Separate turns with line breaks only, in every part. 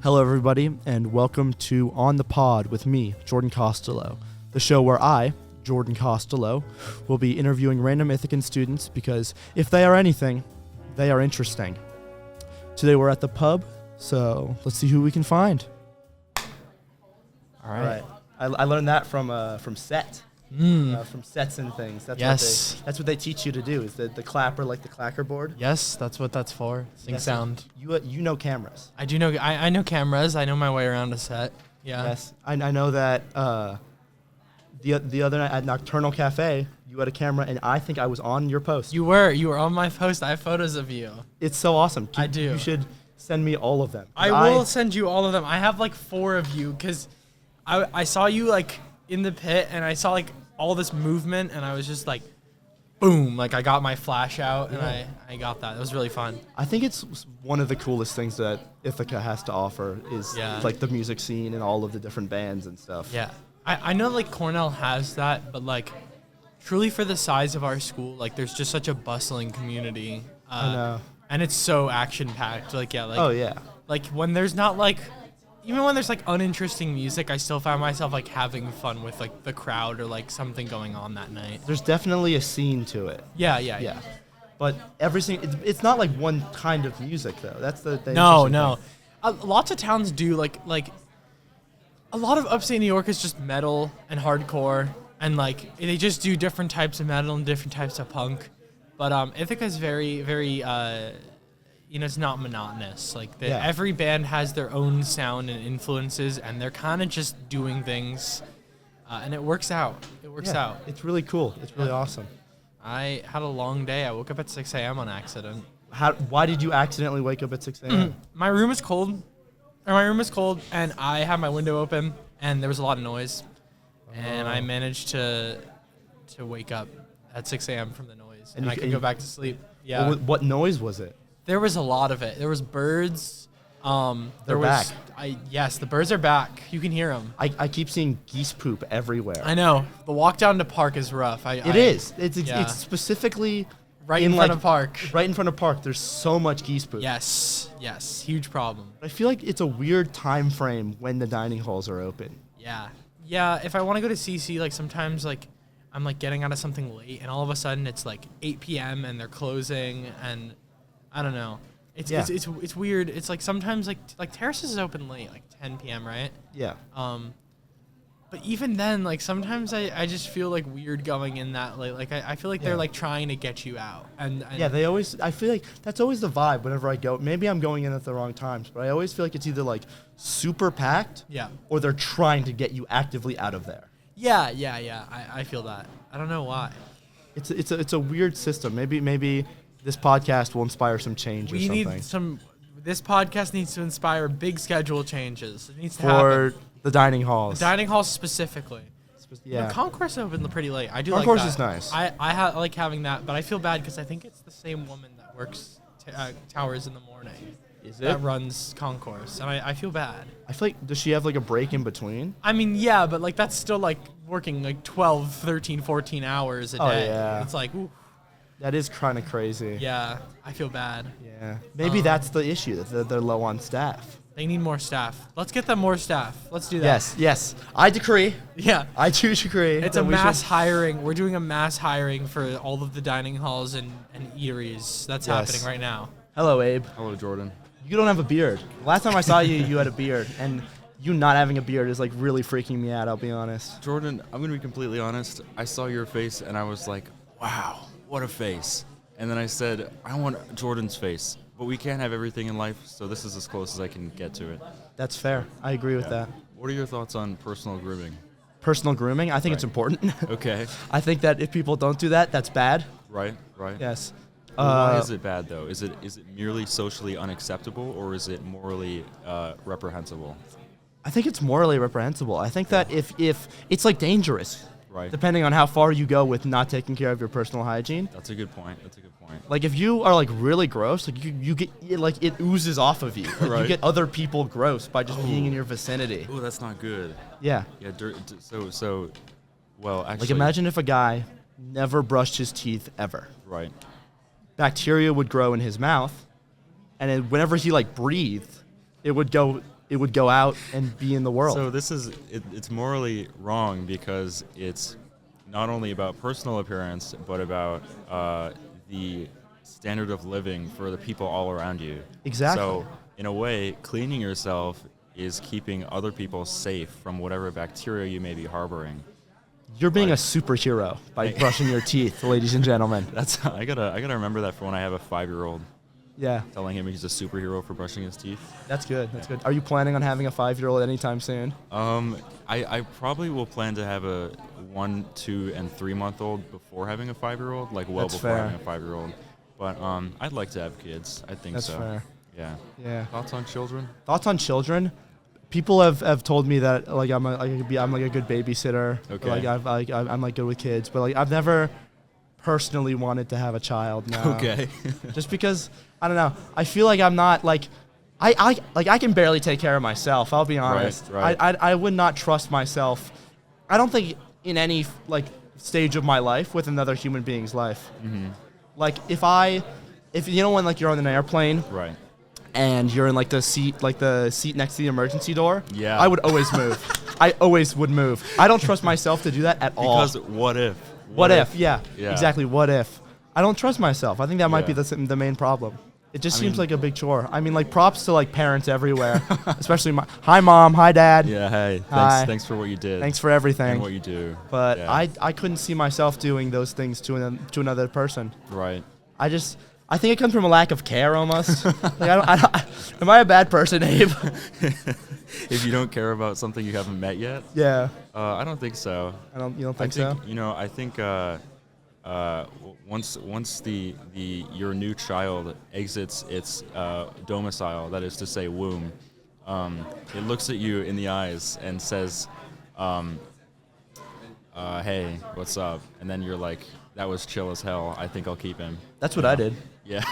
Hello, everybody, and welcome to On the Pod with me, Jordan Costolo, the show where I, Jordan Costolo, will be interviewing random Ithacan students because if they are anything, they are interesting. Today we're at the pub, so let's see who we can find. All right. I learned that from set. From sets and things. That's what they teach you to do. Is the clapper like the clacker board?
Yes, that's what that's for. Sync sound.
You know cameras.
I do know. I know cameras. I know my way around a set. Yeah.
Yes, I know that. The other night at Nocturnal Cafe, you had a camera, and I think I was on your post.
You were on my post. I have photos of you.
It's so awesome.
I do.
You should send me all of them.
I will send you all of them. I have like 4 of you because I saw you like in the pit, and I saw like all this movement, and I was just like, boom, like I got my flash out, and I got that. It was really fun.
I think it's one of the coolest things that Ithaca has to offer is like the music scene and all of the different bands and stuff.
Yeah. I know like Cornell has that, but like truly for the size of our school, like there's just such a bustling community.
I know.
And it's so action packed. Like, yeah. Like,
oh, yeah.
Like when there's not like, even when there's like uninteresting music, I still find myself like having fun with like the crowd or like something going on that night.
There's definitely a scene to it.
Yeah.
But it's not like one kind of music though. That's the thing.
No. Lots of towns do like a lot of upstate New York is just metal and hardcore, and like they just do different types of metal and different types of punk. But Ithaca is very, very it's not monotonous. Like every band has their own sound and influences, and they're kind of just doing things, and it works out.
It's really cool. It's really awesome.
I had a long day. I woke up at 6 a.m. on accident.
Why did you accidentally wake up at 6 a.m.?
My room is cold, and I had my window open, and there was a lot of noise, and I managed to wake up at 6 a.m. from the noise, and I could go back to sleep. Yeah.
What noise was it?
There was a lot of it. There was birds.
They're back.
Yes, the birds are back. You can hear them.
I keep seeing geese poop everywhere.
I know. The walk down to park is rough.
It is. It's specifically
right in front of park.
Right in front of park. There's so much geese poop.
Yes. Huge problem.
I feel like it's a weird time frame when the dining halls are open.
Yeah. If I want to go to CC, like sometimes like I'm like getting out of something late, and all of a sudden it's like 8 p.m. and they're closing, and I don't know. It's weird. It's like sometimes like Terraces is open late, like 10 p.m., right?
Yeah.
But even then, like sometimes I just feel like weird going in that late. Like I feel like they're like trying to get you out. And
I feel like that's always the vibe whenever I go. Maybe I'm going in at the wrong times, but I always feel like it's either like super packed, or they're trying to get you actively out of there.
Yeah. I feel that. I don't know why.
It's a weird system. Maybe this podcast will inspire some change or something.
This podcast needs to inspire big schedule changes. It needs to
for
happen.
The dining halls.
The dining halls specifically.
Yeah.
The concourse opened pretty late. I do
Concourse
like that.
is nice.
I like having that, but I feel bad because I think it's the same woman that works Towers in the morning.
Is it?
That runs concourse, and I feel bad.
I feel like, does she have like a break in between?
I mean, yeah, but like that's still like working like 12, 13, 14 hours a day.
Oh, yeah.
It's like, ooh.
That is kind of crazy.
Yeah, I feel bad.
Yeah. Maybe that's the issue, that they're low on staff.
They need more staff. Let's get them more staff. Let's do that.
Yes. I decree.
Yeah.
I too decree.
It's a mass hiring. We're doing a mass hiring for all of the dining halls and eateries. That's happening right now.
Hello, Abe.
Hello, Jordan.
You don't have a beard. Last time I saw you, you had a beard. And you not having a beard is like really freaking me out, I'll be honest.
Jordan, I'm going to be completely honest. I saw your face and I was like, wow, what a face. And then I said, I want Jordan's face. But we can't have everything in life, so this is as close as I can get to it.
That's fair. I agree with that.
What are your thoughts on personal grooming?
Personal grooming? I think it's important.
Okay.
I think that if people don't do that, that's bad.
Right.
Yes.
Why is it bad, though? Is it merely socially unacceptable, or is it morally reprehensible?
I think it's morally reprehensible. I think that if it's like dangerous.
Right.
Depending on how far you go with not taking care of your personal hygiene.
That's a good point.
Like if you are like really gross, like you get like it oozes off of you. Like
right.
You get other people gross by just being in your vicinity.
Oh, that's not good.
Yeah.
Yeah. Well, actually.
Like imagine if a guy never brushed his teeth ever.
Right.
Bacteria would grow in his mouth, and then whenever he like breathed, it would go it would go out and be in the world.
So this is it's morally wrong because it's not only about personal appearance, but about the standard of living for the people all around you.
Exactly.
So in a way, cleaning yourself is keeping other people safe from whatever bacteria you may be harboring.
You're being a superhero by brushing your teeth, ladies and gentlemen.
That's I gotta remember that for when I have a 5-year-old.
Yeah,
Telling him he's a superhero for brushing his teeth.
that's good. That's good. Are you planning on having a 5-year-old anytime soon?
I probably will plan to have a 1, 2, and 3-month-old before having a 5-year-old, like well
That's
before
fair.
having a 5-year-old. But I'd like to have kids. I think
That's
so.
fair.
Yeah.
Yeah.
Thoughts on children?
Thoughts on children? People have told me that like I'm like a good babysitter.
Okay.
I'm like good with kids, but like I've never personally wanted to have a child. No.
Okay.
Just because I don't know. I feel like I'm not like I can barely take care of myself. I'll be honest.
Right.
I would not trust myself. I don't think in any like stage of my life with another human being's life.
Mm-hmm.
Like if you know when like you're on an airplane.
Right.
And you're in like the seat next to the emergency door.
Yeah.
I would always move. I always would move. I don't trust myself to do that at all.
Because what if?
What if? Yeah.
Yeah.
Exactly. What if? I don't trust myself. I think that might be
Yeah.
the main problem. It just
I
seems
mean-
like a big chore. I mean, like props to like parents everywhere, especially hi mom, hi dad.
Yeah. Hey.
Hi.
Thanks for what you did.
Thanks for
and
everything.
what you do.
But
Yeah.
I couldn't see myself doing those things to another person.
Right.
I think it comes from a lack of care almost. Like I don't, am I a bad person, Abe?
If you don't care about something you haven't met yet,
Yeah.
I don't think so.
You don't
I
think so?
think, I think once your new child exits its domicile, that is to say womb, it looks at you in the eyes and says, hey, what's up? And then you're like, that was chill as hell. I think I'll keep him.
That's what I did.
Yeah.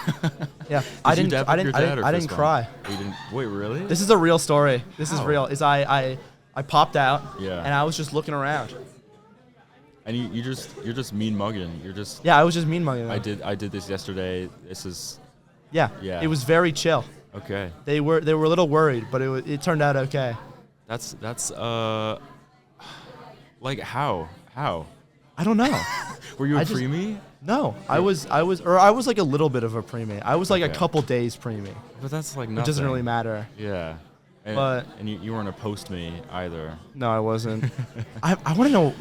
Yeah.
Did you dap up your dad or
I didn't
fist bump?
cry.
You didn't, wait, really?
This is a real story. This is
How?
real. I popped out.
Yeah.
And I was just looking around.
And you're just mean mugging. You're just.
Yeah, I was just mean mugging them.
I did this yesterday. This is
Yeah.
Yeah.
It was very chill.
okay.
They were a little worried, but it turned out okay.
That's like how?
I don't know.
Were you a
I just-
preemie?
No, I was like a little bit of a preemie. I was like a
Okay.
couple days preemie.
But that's like nothing.
It doesn't really matter.
Yeah. And,
But-
and you weren't a post me either.
No, I wasn't. I want to know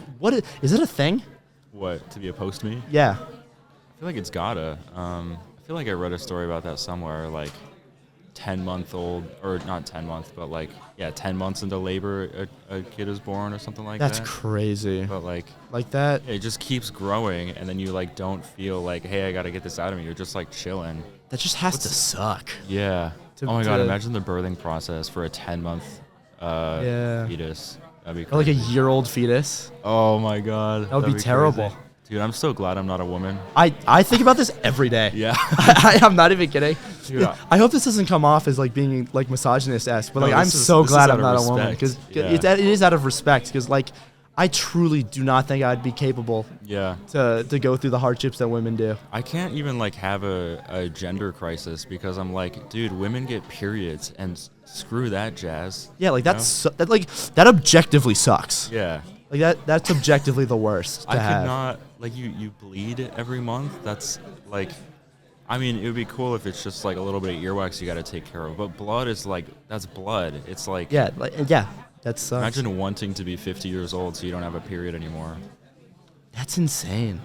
is it a thing?
What, to be a post me?
Yeah.
I feel like it's gotta. I feel like I read a story about that somewhere, like 10-month-old, or not 10 months, but like 10 months into labor, a kid is born or something like
That's
that.
crazy.
But like
Like that.
it just keeps growing, and then you like don't feel like, hey, I gotta get this out of me. You're just like chilling.
That just has to suck.
Yeah.
To-
Oh my god!
to-
Imagine the birthing process for a 10-month
Yeah.
fetus. That'd be
Or like a
crazy.
year-old fetus.
Oh my god.
That would
That'd
be terrible.
crazy. Dude, I'm so glad I'm not a woman.
I think about this every day.
Yeah.
I'm not even kidding.
Dude,
I hope this doesn't come off as like being like misogynist-esque, but
No,
like I'm
this is-
so
this is
glad
out
I'm
of
not a woman
respect.
because
Yeah.
it is out of respect because like I truly do not think I'd be capable
Yeah.
to go through the hardships that women do.
I can't even like have a gender crisis because I'm like, dude, women get periods and screw that jazz.
Yeah, like
you
that objectively sucks.
know? Yeah.
Like that's objectively the worst to
I
have.
could not like you bleed every month. That's like, I mean, it would be cool if it's just like a little bit of earwax you got to take care of. But blood is like, that's blood. It's like,
Yeah, that sucks.
imagine wanting to be 50 years old so you don't have a period anymore.
That's insane.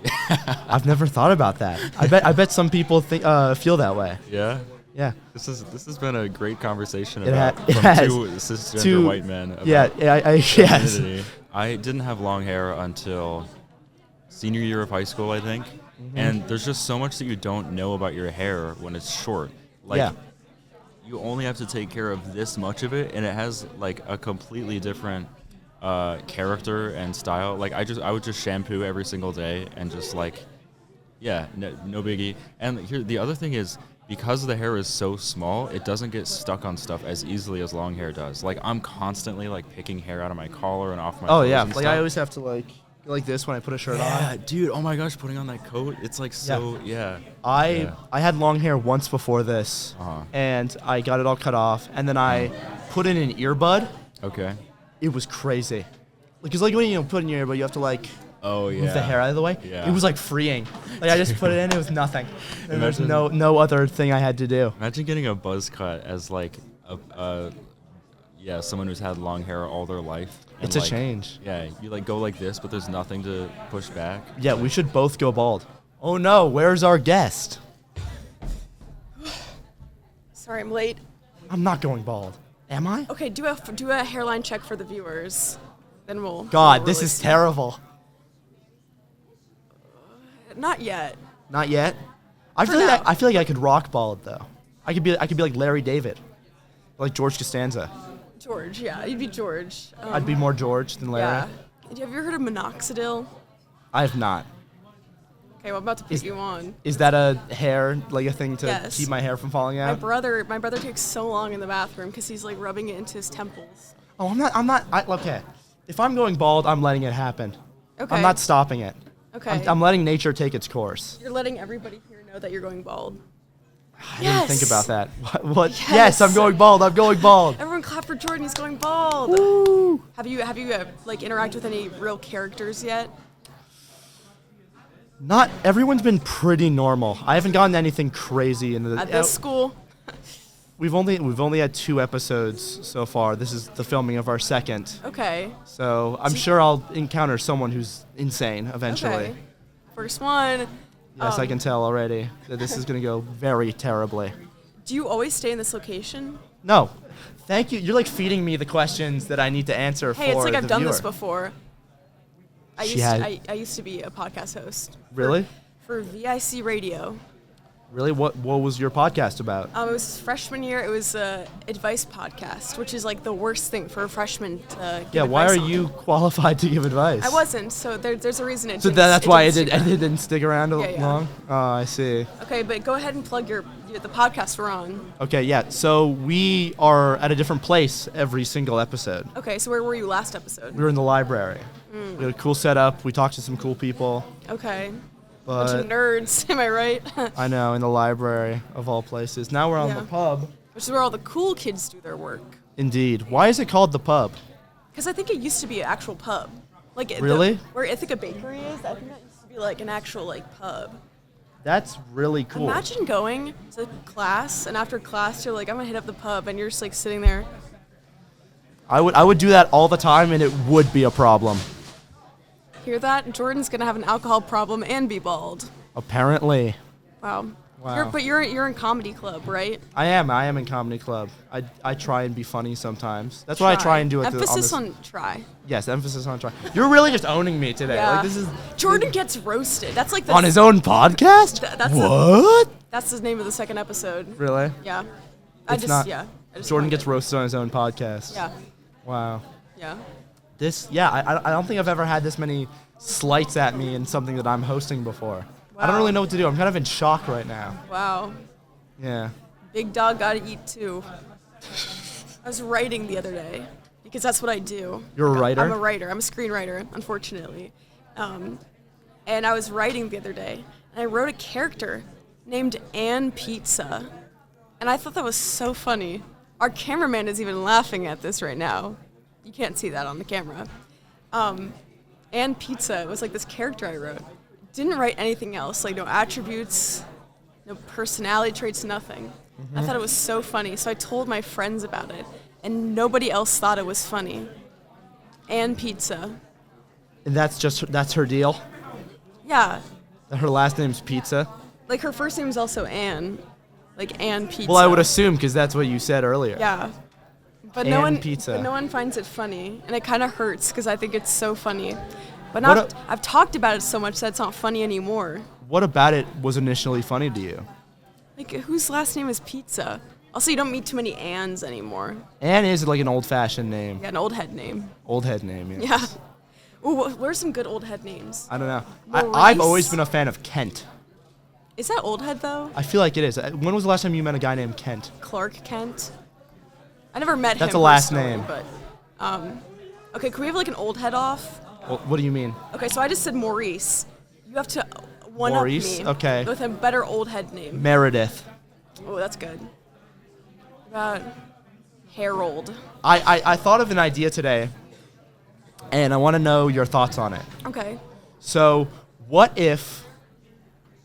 I've never thought about that. I bet some people feel that way.
Yeah.
Yeah.
This has been a great conversation
It
about
ha- it
from
has.
two cisgender
Two-
white men. About
Yeah, yes.
femininity. I didn't have long hair until senior year of high school, I think.
Mm-hmm.
And there's just so much that you don't know about your hair when it's short. Like,
Yeah.
you only have to take care of this much of it, and it has like a completely different character and style. Like I would just shampoo every single day and just like, yeah, no biggie. And here the other thing is, because the hair is so small, it doesn't get stuck on stuff as easily as long hair does. Like I'm constantly like picking hair out of my collar and off my
Oh
clothes
yeah.
and
Like
stuff.
I always have to like. Like this when I put a shirt
Yeah,
on.
dude. Oh my gosh, putting on that coat. It's like so. Yeah.
I had long hair once before this, and I got it all cut off, and then I put in an earbud.
Okay.
It was crazy. Because like when you put in your earbud, you have to like
Oh yeah.
move the hair out of the way.
Yeah.
It was like freeing. Like I just put it in, it was nothing. And there's
Imagine-
no other thing I had to do.
Imagine getting a buzz cut as like someone who's had long hair all their life. And
It's a
like,
change.
Yeah, you like go like this, but there's nothing to push back.
Yeah, we should both go bald. Oh no, where's our guest?
Sorry, I'm late.
I'm not going bald. Am I?
Okay, do a hairline check for the viewers. Then we'll.
God,
we'll
this
release
is terrible.
it. Not yet.
Not yet. I
For
feel like
now.
I feel like I could rock bald though. I could be like Larry David, like George Costanza.
George, yeah, you'd be George.
I'd be more George than Larry.
Yeah. Have you ever heard of minoxidil?
I have not.
Okay, well, I'm about to put you on.
Is that a hair like a thing to
Yes.
keep my hair from falling
My
out?
brother takes so long in the bathroom because he's like rubbing it into his temples.
Oh, I'm not. Okay. If I'm going bald, I'm letting it happen.
Okay.
I'm not stopping it.
Okay.
I'm letting nature take its course.
You're letting everybody here know that you're going bald.
I didn't think
Yes.
about that. What?
Yes.
Yes, I'm going bald. I'm going bald.
Everyone clap for Jordan. He's going bald.
Woo.
Have you like interacted with any real characters yet?
Not everyone's been pretty normal. I haven't gotten anything crazy in the.
At this school?
We've only had 2 episodes so far. This is the filming of our second.
Okay.
So I'm sure I'll encounter someone who's insane eventually.
Okay. First one.
Yes, I can tell already that this is going to go very terribly.
Do you always stay in this location?
No, thank you. You're like feeding me the questions that I need to answer
Hey,
for
it's like
the
I've done this
viewer.
before. I
She
used,
had-
I used to be a podcast host.
Really?
For VIC Radio.
Really? What was your podcast about?
It was freshman year. It was a advice podcast, which is like the worst thing for a freshman to give
Yeah, why are
advice on.
you qualified to give advice?
I wasn't, so there's a reason it
So
didn't-
that's why it
didn't stick around.
didn't stick around
Yeah.
long? Oh, I see.
Okay, but go ahead and plug the podcast we're on.
Okay, yeah. So we are at a different place every single episode.
Okay, so where were you last episode?
We were in the library. We had a cool setup. We talked to some cool people.
Okay. Bunch
But
of nerds, am I right?
I know, in the library of all places. Now we're on
Yeah.
the pub.
Which is where all the cool kids do their work.
Indeed. Why is it called the pub?
Because I think it used to be an actual pub. Like
Really?
where Ithaca Bakery is, I think that used to be like an actual like pub.
That's really cool.
Imagine going to class and after class you're like, I'm gonna hit up the pub and you're just like sitting there.
I would do that all the time, and it would be a problem.
Hear that? Jordan's gonna have an alcohol problem and be bald.
Apparently.
Wow.
Wow.
But you're in comedy club, right?
I am in comedy club. I try and be funny sometimes. That's what I try and do at
Emphasis
on
on try.
Yes, emphasis on try. You're really just owning me today.
Yeah.
Like this is
Jordan gets roasted. That's like the,
on his own podcast?
That's
what?
That's the name of the second episode.
Really?
Yeah.
It's
I just
not-
yeah. I just
Jordan
wanted
gets
it.
roasted on his own podcast.
Yeah.
Wow.
Yeah.
I don't think I've ever had this many slights at me in something that I'm hosting before. I don't
Wow.
really know what to do. I'm kind of in shock right now.
Wow.
Yeah.
Big dog gotta eat too. I was writing the other day because that's what I do.
You're a writer?
I'm a writer. I'm a screenwriter, unfortunately. And I was writing the other day, and I wrote a character named Ann Pizza, and I thought that was so funny. Our cameraman is even laughing at this right now. You can't see that on the camera. Ann Pizza was like this character I wrote. Didn't write anything else, like no attributes, no personality traits, nothing. I thought it was so funny, so I told my friends about it, and nobody else thought it was funny. Ann Pizza.
And that's her deal?
Yeah,
Her last name's Pizza?
like her first name is also Ann, like Ann Pizza.
Well, I would assume because that's what you said earlier.
Yeah, but
Ann Pizza.
But no one finds it funny, and it kind of hurts because I think it's so funny. But
What
now
a-
I've talked about it so much that it's not funny anymore.
What about it was initially funny to you?
Like, whose last name is Pizza? Also, you don't meet too many Anns anymore.
Anne is like an old-fashioned name.
Yeah, an old head name.
Old head name, yes.
Yeah. Ooh, what are some good old head names?
I don't know.
Maurice?
I've always been a fan of Kent.
Is that old head, though?
I feel like it is. When was the last time you met a guy named Kent?
Clark Kent? I never met him.
That's a last
personally,
name.
But, okay, can we have like an old head off?
Well, what do you mean?
Okay, so I just said Maurice. You have to one
Maurice?
up me
Okay.
with a better old head name.
Meredith.
Oh, that's good. About Harold.
I thought of an idea today, and I want to know your thoughts on it.
Okay.
So, what if...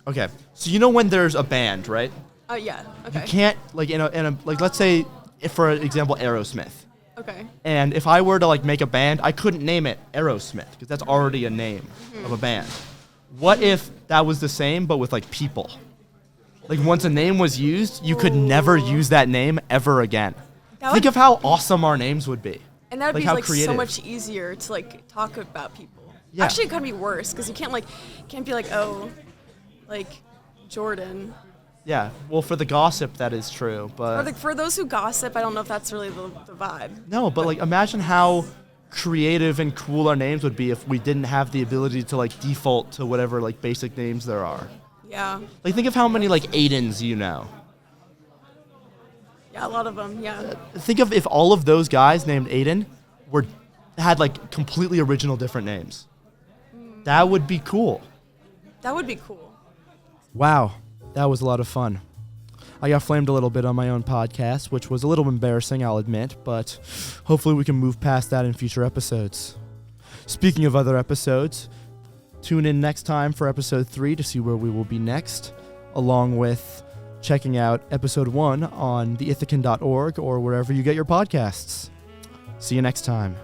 Okay, so you know when there's a band, right?
Yeah. Okay.
You can't, like, in a like, let's say, if for example, Aerosmith.
Okay.
And if I were to, like, make a band, I couldn't name it Aerosmith, because that's already a name of a band. What if that was the same, but with, like, people? Like, once a name was used, you could never use that name ever again. Think of how awesome our names would be.
And that would be
how
like
creative.
so much easier to like talk about people.
Yeah.
Actually, it could be worse because you can't be like, oh, like Jordan.
Yeah, well, for the gossip, that is true, but...
For those who gossip, I don't know if that's really the vibe.
No, but, like, imagine how creative and cool our names would be if we didn't have the ability to, like, default to whatever, like, basic names there are.
Yeah.
Like, think of how many, like, Aidens you know.
Yeah, a lot of them, yeah.
Think of if all of those guys named Aiden had, like, completely original different names. That would be cool.
That would be cool.
Wow, that was a lot of fun. I got flamed a little bit on my own podcast, which was a little embarrassing, I'll admit, but hopefully we can move past that in future episodes. Speaking of other episodes, tune in next time for episode 3 to see where we will be next, along with checking out episode 1 on theithacan.org or wherever you get your podcasts. See you next time.